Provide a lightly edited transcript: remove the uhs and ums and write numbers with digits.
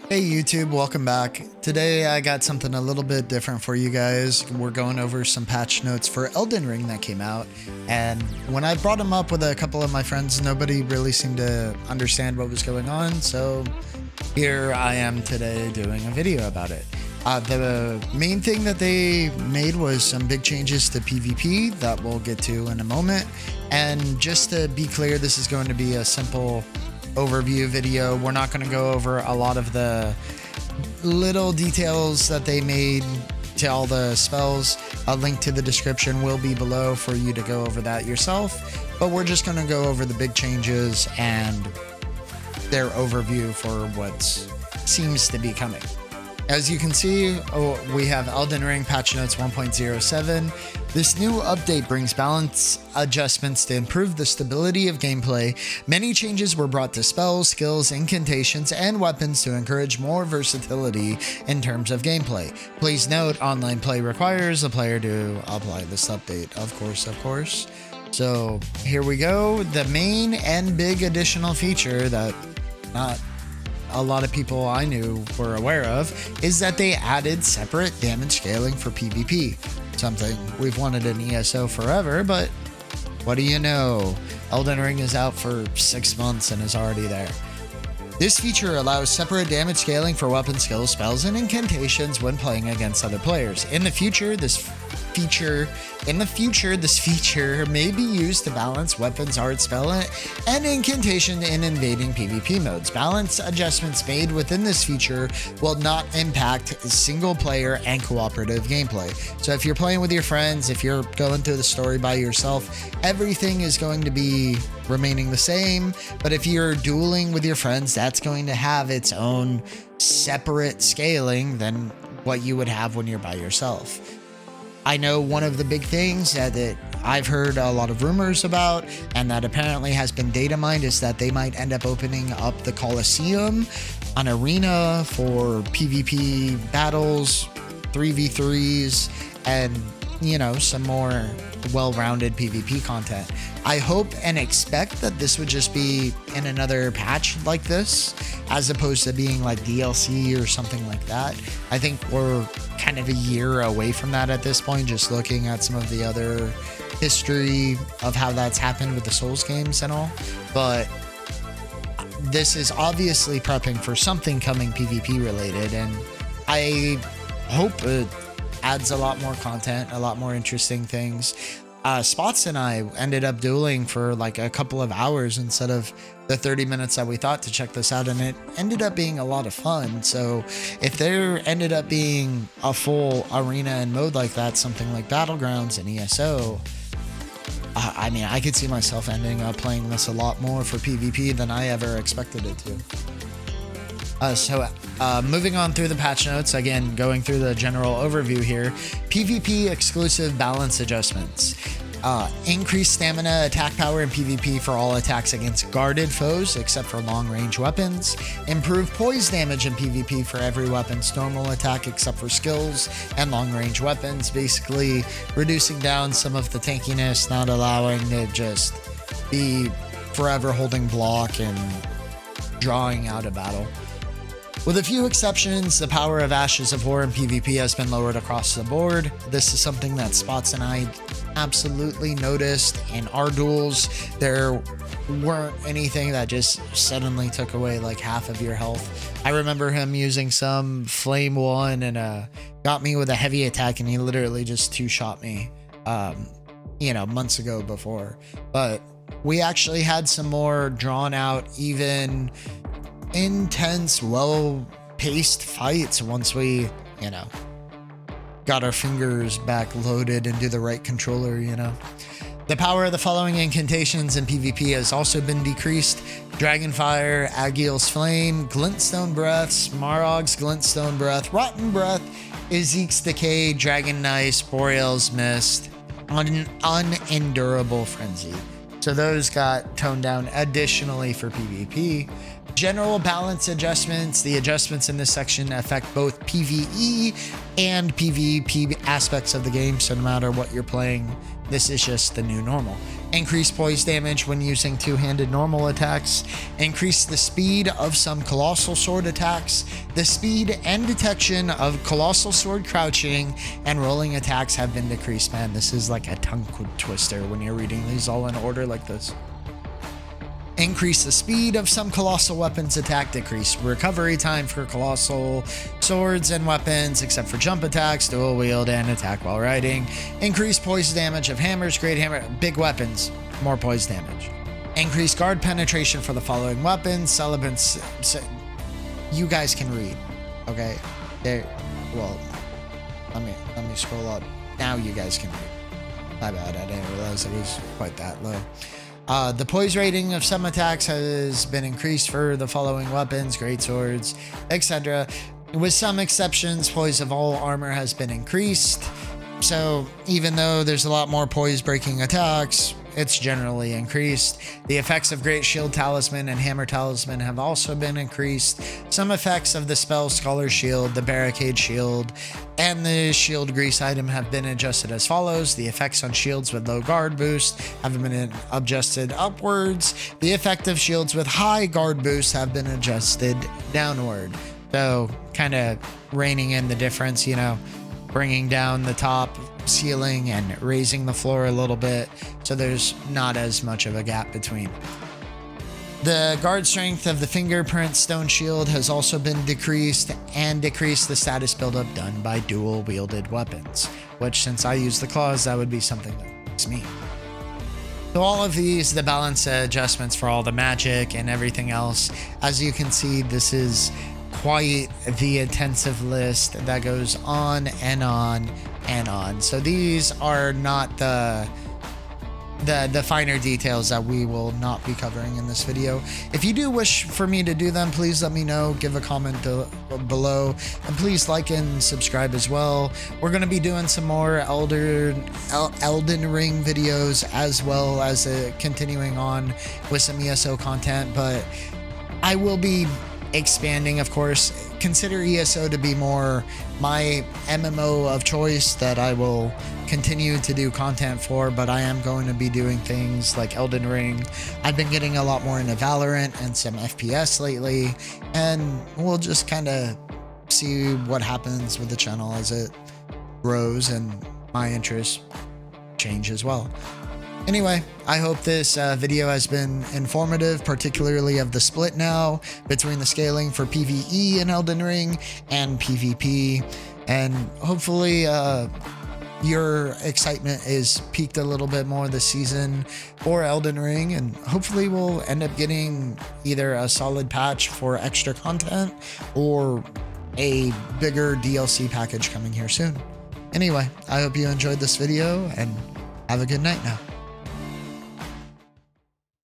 Hey YouTube, welcome back. Today I got something a little bit different for you guys. We're going over some patch notes for Elden Ring that came out, and when I brought them up with a couple of my friends, nobody really seemed to understand what was going on, so here I am today doing a video about it. The main thing that they made was some big changes to PvP that we'll get to in a moment, and just to be clear, this is going to be a simple overview video. We're not going to go over a lot of the little details that they made to all the spells. A link to the description will be below for you to go over that yourself, but we're just going to go over the big changes and their overview for what seems to be coming. As you can see, we have Elden Ring patch notes 1.07. This new update brings balance adjustments to improve the stability of gameplay. Many changes were brought to spells, skills, incantations, and weapons to encourage more versatility in terms of gameplay. Please note, online play requires the player to apply this update. Of course. So here we go. The main and big additional feature that not a lot of people I knew were aware of is that they added separate damage scaling for PvP. Something we've wanted in ESO forever, but what do you know? Elden Ring is out for 6 months and is already there. This feature allows separate damage scaling for weapon skills, spells, and incantations when playing against other players. In the future, this feature may be used to balance weapons, art, spell, and incantation in invading PvP modes. Balance adjustments made within this feature will not impact single player and cooperative gameplay. So if you're playing with your friends, if you're going through the story by yourself, everything is going to be remaining the same. But if you're dueling with your friends, that's going to have its own separate scaling than what you would have when you're by yourself. I know one of the big things that I've heard a lot of rumors about, and that apparently has been data mined, is that they might end up opening up the Coliseum, an arena for PvP battles, 3v3s, and, you know, some more well-rounded PvP content. I hope and expect that this would just be in another patch like this, as opposed to being like DLC or something like that. I think we're kind of a year away from that at this point, just looking at some of the other history of how that's happened with the Souls games and all. But this is obviously prepping for something coming PvP related, and I hope it adds a lot more content, a lot more interesting things. Spots and I ended up dueling for like a couple of hours instead of the 30 minutes that we thought to check this out, and it ended up being a lot of fun. So if there ended up being a full arena and mode like that, something like Battlegrounds and ESO, I mean, I could see myself ending up playing this a lot more for PvP than I ever expected it to. Moving on through the patch notes, again, going through the general overview here. PvP exclusive balance adjustments. Increased stamina attack power in PvP for all attacks against guarded foes except for long-range weapons. Improved poise damage in PvP for every weapon's normal attack except for skills and long-range weapons, basically reducing down some of the tankiness, not allowing to just be forever holding block and drawing out a battle. With a few exceptions, the power of Ashes of War in PvP has been lowered across the board. This is something that Spots and I absolutely noticed in our duels. There weren't anything that just suddenly took away like half of your health. I remember him using some Flame 1 and got me with a heavy attack, and he literally just two-shot me, you know, months ago before. But we actually had some more drawn out, even intense, well-paced fights once we, you know, got our fingers back loaded into the right controller, you know. The power of the following incantations in PvP has also been decreased: Dragonfire, Agiel's Flame, Glintstone Breath, Smaragd's Glintstone Breath, Rotten Breath, Ezek's Decay, Dragon Knife, Boreal's Mist, Unendurable Frenzy. So those got toned down additionally for PvP. General balance adjustments. The adjustments in this section affect both PvE and PvP aspects of the game, so no matter what you're playing, this is just the new normal. increase poise damage when using two-handed normal attacks, increase the speed of some colossal sword attacks, the speed and detection of colossal sword crouching and rolling attacks have been decreased. Man, this is like a tongue twister when you're reading these all in order like this. Increase the speed of some colossal weapons attack, decrease recovery time for colossal swords and weapons except for jump attacks, dual wield, and attack while riding. Increase poise damage of hammers, great hammer, big weapons, more poise damage. Increase guard penetration for the following weapons. Celibants, you guys can read, okay? There, well, let me scroll up. Now you guys can read. My bad, I didn't realize it was quite that low. The poise rating of some attacks has been increased for the following weapons, great swords, etc. With some exceptions, poise of all armor has been increased. So even though there's a lot more poise breaking attacks, it's generally increased. The effects of Great Shield Talisman and Hammer Talisman have also been increased. Some effects of the spell Scholar Shield, the Barricade Shield, and the Shield Grease item have been adjusted as follows. The effects on shields with low guard boost have been adjusted upwards. The effect of shields with high guard boost have been adjusted downward. So kind of reining in the difference, you know, bringing down the top ceiling and raising the floor a little bit, so there's not as much of a gap between. The guard strength of the fingerprint stone shield has also been decreased, and decreased the status buildup done by dual wielded weapons, which since I use the claws, that would be something that makes me. So all of these, the balance adjustments for all the magic and everything else, as you can see, this is quite the intensive list that goes on and on and on. So these are not the finer details that we will not be covering in this video. If you do wish for me to do them, please let me know, give a comment below, and please like and subscribe as well. We're going to be doing some more Elden Ring videos, as well as continuing on with some ESO content, but I will be expanding, of course. Consider ESO to be more my MMO of choice that I will continue to do content for, but I am going to be doing things like Elden Ring. I've been getting a lot more into Valorant and some FPS lately, and we'll just kind of see what happens with the channel as it grows and my interests change as well. Anyway, I hope this video has been informative, particularly of the split now between the scaling for PvE in Elden Ring and PvP, and hopefully your excitement is peaked a little bit more this season for Elden Ring, and hopefully we'll end up getting either a solid patch for extra content or a bigger DLC package coming here soon. Anyway, I hope you enjoyed this video, and have a good night now.